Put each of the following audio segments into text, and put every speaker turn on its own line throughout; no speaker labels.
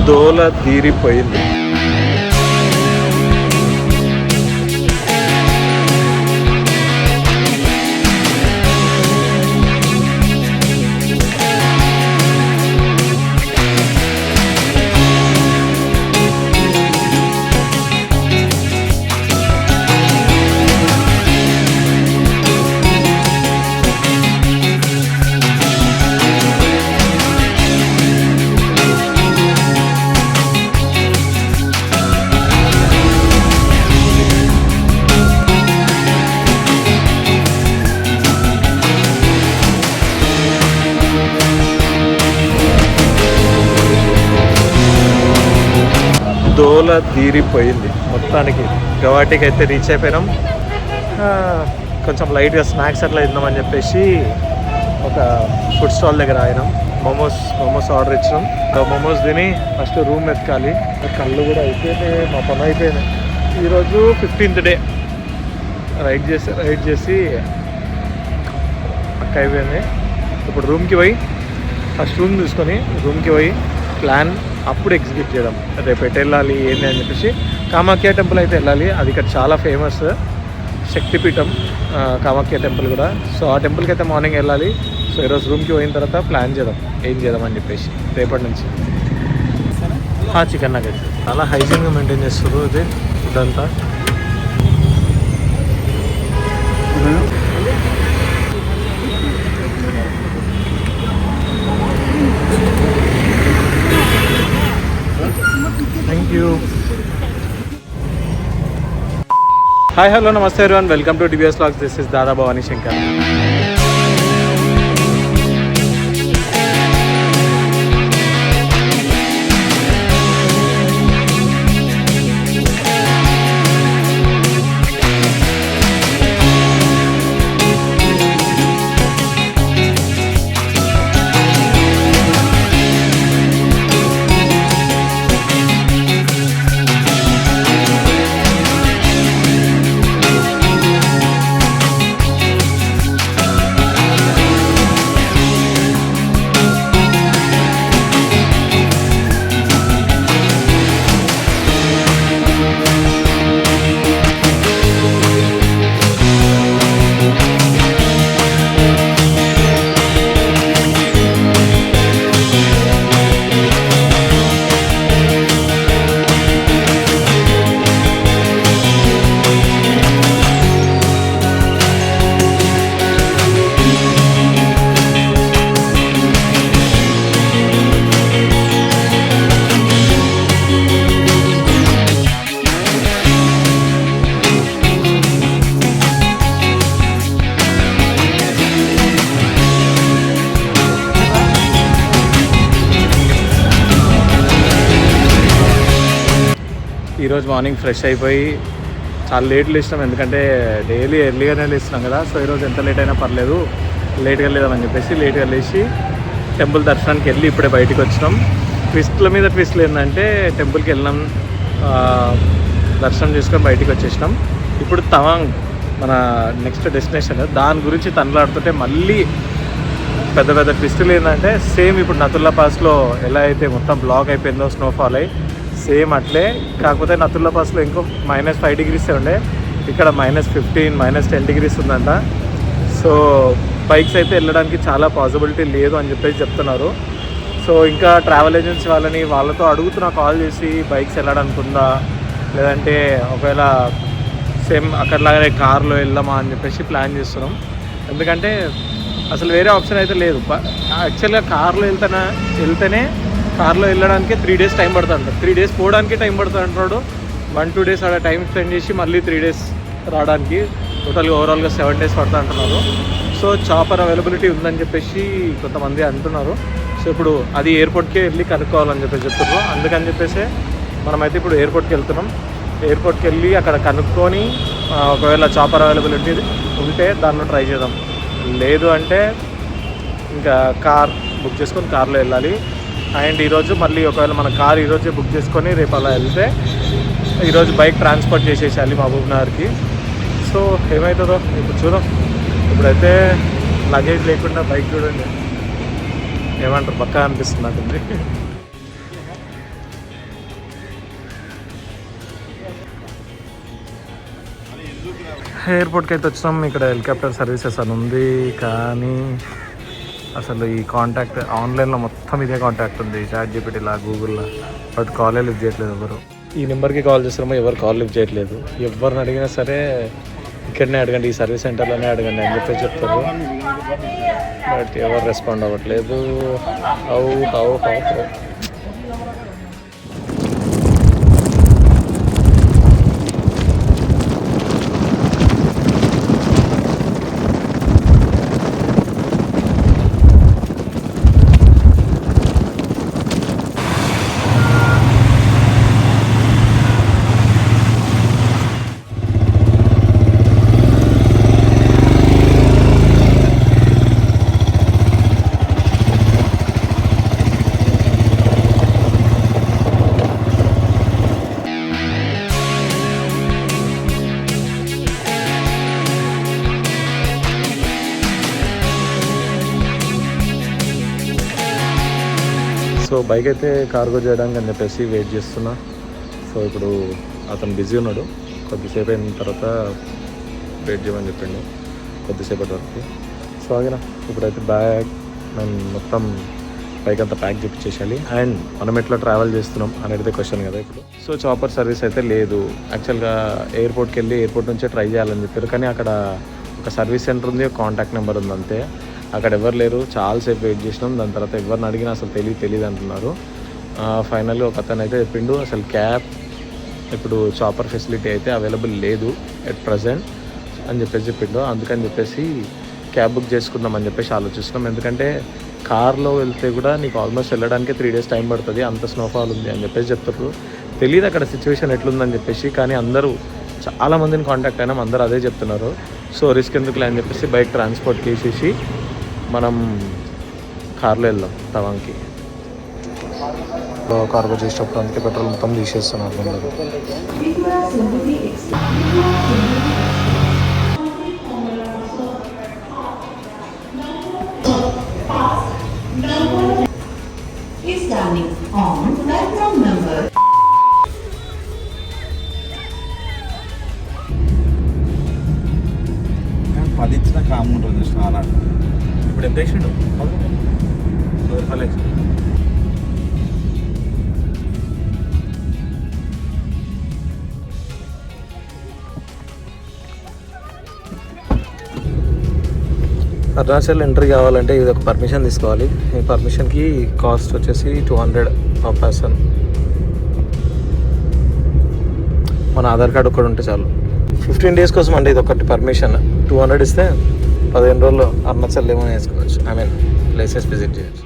దోల తీరిపోయింది. దోల తీరిపోయింది మొత్తానికి. గవాటికి అయితే రీచ్ అయిపోయినాం. కొంచెం లైట్గా స్నాక్స్ అట్లా తిందామని చెప్పేసి ఒక ఫుడ్ స్టాల్ దగ్గర ఆగినాం. మోమోస్ ఆర్డర్ ఇచ్చినాం. మోమోస్ తిని ఫస్ట్ రూమ్ ఎత్తుకాలి. కళ్ళు కూడా అయిపోయినాయి, మా పని అయిపోయినాయి. ఈరోజు 15th డే రైడ్ చేసి పక్క అయిపోయింది. ఇప్పుడు రూమ్కి పోయి ఫస్ట్ రూమ్ తీసుకొని రూమ్కి పోయి ప్లాన్ అప్పుడు ఎగ్జిక్యూట్ చేయడం. రేపు ఎటు వెళ్ళాలి ఏంటి అని చెప్పేసి కామాఖ్య టెంపుల్ అయితే వెళ్ళాలి. అది ఇక్కడ చాలా ఫేమస్ శక్తిపీఠం కామాఖ్య టెంపుల్ కూడా. సో ఆ టెంపుల్కి అయితే మార్నింగ్ వెళ్ళాలి. సో ఈరోజు రూమ్కి పోయిన తర్వాత ప్లాన్ చేద్దాం ఏం చేద్దాం అని చెప్పేసి రేపటి నుంచి. చికెన్ నగెట్స్ చాలా హైజీన్గా మెయింటైన్ చేస్తారు. ఇది ఇదంతా thank you. Hi hello namaste everyone, welcome to DVS vlogs. This is Dada Bhavani Shankar. ఈరోజు మార్నింగ్ ఫ్రెష్ అయిపోయి చాలా లేట్ లేచినాం. ఎందుకంటే డైలీ ఎర్లీగానే లేస్తున్నాం కదా. సో ఈరోజు ఎంత లేట్ అయినా పర్లేదు, లేట్గా లేదామని చెప్పేసి లేట్గా లేచి టెంపుల్ దర్శనానికి వెళ్ళి ఇప్పుడే బయటకు వచ్చినాం. ట్విస్ట్ల మీద ట్విస్ట్లు ఏంటంటే టెంపుల్కి వెళ్ళినాం, దర్శనం చేసుకొని బయటకు వచ్చేసినాం. ఇప్పుడు తవాంగ్ మన నెక్స్ట్ డెస్టినేషన్. దాని గురించి తనలాడుతుంటే మళ్ళీ పెద్ద పెద్ద ట్విస్టులు ఏంటంటే సేమ్ ఇప్పుడు నతుల్లా పాస్లో ఎలా అయితే మొత్తం బ్లాక్ అయిపోయిందో స్నోఫాల్ అయ్యి సేమ్ అట్లే. కాకపోతే నతుల్లా పాస్లో ఇంకో -5 degrees ఉండే, ఇక్కడ -15 -10 degrees ఉందంట. సో బైక్స్ అయితే వెళ్ళడానికి చాలా పాసిబిలిటీ లేదు అని చెప్పేసి చెప్తున్నారు. సో ఇంకా ట్రావెల్ ఏజెన్సీ వాళ్ళతో అడుగుతున్నా కాల్ చేసి బైక్స్ వెళ్ళడానికి ఉందా, లేదంటే ఒకవేళ సేమ్ అక్కడలాగానే కార్లో వెళ్దామా అని చెప్పేసి ప్లాన్ చేస్తున్నాం. ఎందుకంటే అసలు వేరే ఆప్షన్ అయితే లేదు. యాక్చువల్గా కార్లో వెళ్తేనే కార్లో వెళ్ళడానికి 3 days టైం పడుతుంది. 3 days పోవడానికి టైం పడుతుంది అంటున్నాడు. 1-2 days అక్కడ టైం స్పెండ్ చేసి మళ్ళీ 3 days రావడానికి టోటల్గా ఓవరాల్గా 7 days పడుతుంది అంటున్నారు. సో చాపర్ అవైలబిలిటీ ఉందని చెప్పేసి కొంతమంది అంటున్నారు. సో ఇప్పుడు అది ఎయిర్పోర్ట్కే వెళ్ళి కనుక్కోవాలని చెప్పేసి చెప్తున్నారు. అందుకని చెప్పేసి మనమైతే ఇప్పుడు ఎయిర్పోర్ట్కి వెళ్తున్నాం. ఎయిర్పోర్ట్కి వెళ్ళి అక్కడ కనుక్కొని ఒకవేళ చాపర్ అవైలబిలిటీ ఉంటే దానిలో ట్రై చేద్దాం. లేదు అంటే ఇంకా కార్ బుక్ చేసుకొని కార్లో వెళ్ళాలి. అండ్ ఈరోజు మళ్ళీ ఒకవేళ మన కార్ ఈరోజే బుక్ చేసుకొని రేపు అలా వెళ్తే ఈరోజు బైక్ ట్రాన్స్పోర్ట్ చేసేసాలి మహబూబ్ నగర్కి. సో ఏమవుతుందో ఇప్పుడు చూద్దాం. ఇప్పుడైతే లగేజ్ లేకుండా బైక్ చూడండి, ఏమంటారు పక్కా అనిపిస్తుంది నాకు. ఎయిర్పోర్ట్కి అయితే వచ్చినాం. ఇక్కడ హెలికాప్టర్ సర్వీసెస్ అని ఉంది, కానీ అసలు ఈ కాంటాక్ట్ ఆన్లైన్లో మొత్తం ఇదే కాంటాక్ట్ ఉంది, ChatGPTలా గూగుల్లో. బట్ కాలే లిఫ్ట్ చేయట్లేదు ఎవరు. ఈ నెంబర్కి కాల్ చేస్తున్నామో ఎవరు కాల్ లిఫ్ట్ చేయట్లేదు. ఎవరిని అడిగినా సరే ఇక్కడనే అడగండి, ఈ సర్వీస్ సెంటర్లోనే అడగండి అని చెప్పి చెప్తారు. బట్ ఎవరు రెస్పాండ్ అవ్వట్లేదు. How how how how so bike అయితే కార్గో చేయడానికి అని చెప్పేసి వెయిట్ చేస్తున్నా. సో ఇప్పుడు అతను బిజీ ఉన్నాడు, కొద్దిసేపు అయిన తర్వాత వెయిట్ చేయమని చెప్పిండు కొద్దిసేపటి వరకు. సో ఆగినా ఇప్పుడైతే బ్యాగ్ మేము మొత్తం బైక్ అంతా ప్యాక్ చేపించేసేయాలి. అండ్ మనం ఎట్లా ట్రావెల్ చేస్తున్నాం అనేది క్వశ్చన్ కదా ఇప్పుడు. సో చాపర్ సర్వీస్ అయితే లేదు. యాక్చువల్గా ఎయిర్పోర్ట్కి వెళ్ళి ఎయిర్పోర్ట్ నుంచే ట్రై చేయాలని చెప్పారు, కానీ అక్కడ ఒక సర్వీస్ సెంటర్ ఉంది, ఒక కాంటాక్ట్ నెంబర్ ఉంది అంతే. అక్కడ ఎవరు లేరు, చాలాసేపు వెయిట్ చేసినాం. దాని తర్వాత ఎవరిని అడిగినా అసలు తెలియదు అంటున్నారు. ఫైనల్లీ ఒక అతను అయితే చెప్పిండు అసలు క్యాబ్ ఇప్పుడు చాపర్ ఫెసిలిటీ అయితే అవైలబుల్ లేదు ఎట్ ప్రజెంట్ అని చెప్పిండు. అందుకని చెప్పేసి క్యాబ్ బుక్ చేసుకుందామని చెప్పేసి ఆలోచిస్తున్నాం. ఎందుకంటే కార్లో వెళ్తే కూడా నీకు ఆల్మోస్ట్ వెళ్ళడానికి 3 days టైం పడుతుంది, అంత స్నోఫాల్ ఉంది అని చెప్పేసి చెప్తారు. తెలియదు అక్కడ సిచ్యువేషన్ ఎట్లుందని చెప్పేసి, కానీ అందరూ చాలామందిని కాంటాక్ట్ అయినాం, అందరూ అదే చెప్తున్నారు. సో రిస్క్ ఎందుకులే అని చెప్పేసి బైక్ ట్రాన్స్పోర్ట్ చేసేసి మనం కార్లో వెళ్దాం తవాంగ్కి. కార్గో చేసేటప్పుడు అందుకే పెట్రోల్ మొత్తం తీసేస్తున్నారు.
పది ఇచ్చిన కామ్ ఉంటుంది చాలా.
ఇప్పుడు ఎంత వేసిండు? 10 రూపాయలు వేసిండు. అరుణాచల్ ఎంట్రీ కావాలంటే ఇది ఒక పర్మిషన్ తీసుకోవాలి. ఈ పర్మిషన్కి కాస్ట్ వచ్చేసి 200 పర్ పర్సన్. మన ఆధార్ కార్డు ఒక్కటి ఉంటే చాలు. 15 days కోసం అంటే ఇది ఒకటి పర్మిషన్. 200 ఇస్తే 15 రోజుల్లో అరుణాచల్ ఏమైనా వేసుకోవచ్చు, ఐ మీన్ ప్లేసెస్ విజిట్ చేయొచ్చు.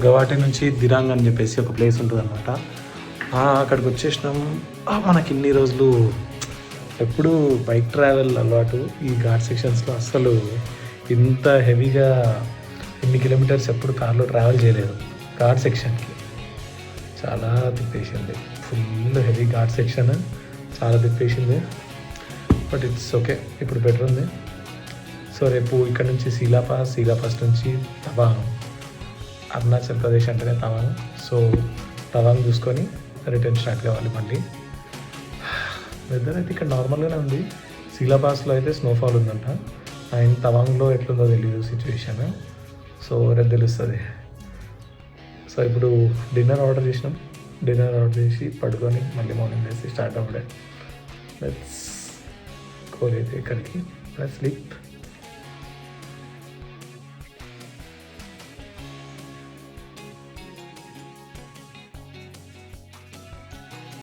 గవాటి నుంచి దిరాంగ్ అని చెప్పేసి ఒక ప్లేస్ ఉంటుంది అనమాట. అక్కడికి వచ్చేసినాం. మనకి ఇన్ని రోజులు ఎప్పుడు బైక్ ట్రావెల్ అలవాటు, ఈ ఘాట్ సెక్షన్స్లో అస్సలు ఇంత హెవీగా ఇన్ని కిలోమీటర్స్ ఎప్పుడు కార్లో ట్రావెల్ చేయలేదు. ఘాట్ సెక్షన్కి చాలా తిప్పేసింది, ఫుల్ హెవీ ఘాట్ సెక్షన్, చాలా తిప్పేసింది. బట్ ఇట్స్ ఓకే, ఇప్పుడు బెటర్ ఉంది. సో రేపు ఇక్కడ నుంచి సీలాపాస్ నుంచి తవాంగ్, అరుణాచల్ ప్రదేశ్ అంటేనే తవాంగ్. సో తవాంగ్ చూసుకొని రిటర్న్ స్టార్ట్ కావాలి మళ్ళీ. వెదర్ అయితే ఇక్కడ నార్మల్గానే ఉంది. సీలాపాస్లో అయితే స్నోఫాల్ ఉందంట, అండ్ తవాంగ్లో ఎట్లుందో తెలియదు సిచ్యువేషన్. సో రేపు తెలుస్తుంది. సో ఇప్పుడు డిన్నర్ ఆర్డర్ చేసినాం. డిన్నర్ ఆర్డర్ చేసి పడుకొని మళ్ళీ మార్నింగ్ లేసి స్టార్ట్ అవ్వడే. లెట్స్ గో అయితే ఇక్కడికి. Let's sleep.